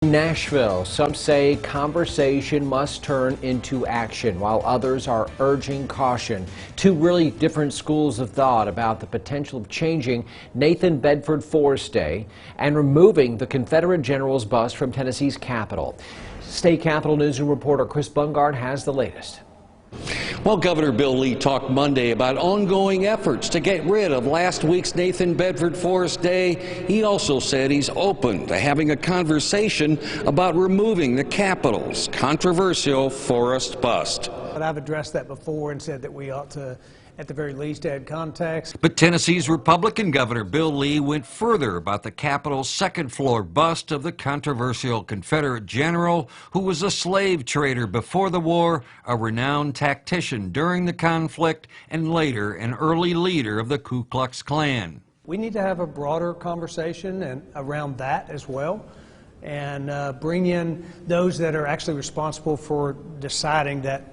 Nashville, some say conversation must turn into action, while others are urging caution. Two really different schools of thought about the potential of changing Nathan Bedford Forrest Day and removing the Confederate general's bust from Tennessee's capital. State Capitol Newsroom reporter Chris Bungard has the latest. Well, Governor Bill Lee talked Monday about ongoing efforts to get rid of last week's Nathan Bedford Forrest Day. He also said he's open to having a conversation about removing the Capitol's controversial Forrest bust. But I've addressed that before and said that we ought to, at the very least, add context. But Tennessee's Republican Governor Bill Lee went further about the Capitol's second-floor bust of the controversial Confederate general who was a slave trader before the war, a renowned tactician during the conflict, and later an early leader of the Ku Klux Klan. We need to have a broader conversation and around that as well, and bring in those that are actually responsible for deciding that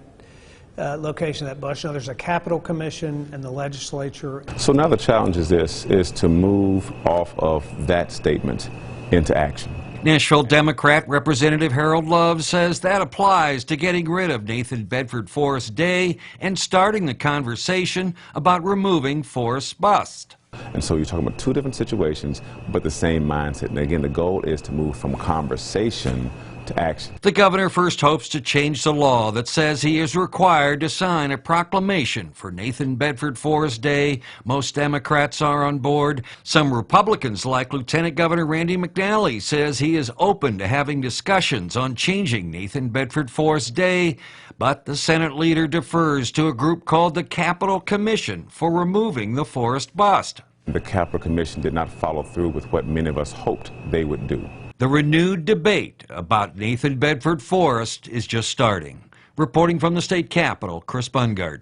location of that bust. You know, there's a Capitol Commission and the legislature. So now the challenge is to move off of that statement into action. Nashville Democrat Representative Harold Love says that applies to getting rid of Nathan Bedford Forrest Day and starting the conversation about removing Forrest's bust. And so you're talking about two different situations, but the same mindset. And again, the goal is to move from conversation to action. The governor first hopes to change the law that says he is required to sign a proclamation for Nathan Bedford Forrest Day. Most Democrats are on board. Some Republicans, like Lieutenant Governor Randy McNally, says he is open to having discussions on changing Nathan Bedford Forrest Day. But the Senate leader defers to a group called the Capitol Commission for removing the Forrest bust. The Capitol Commission did not follow through with what many of us hoped they would do. The renewed debate about Nathan Bedford Forrest is just starting. Reporting from the state capitol, Chris Bungard.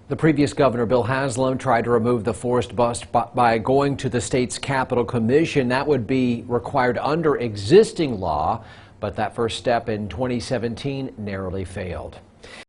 The previous governor, Bill Haslam, tried to remove the Forrest bust by going to the state's Capitol Commission. That would be required under existing law, but that first step in 2017 narrowly failed.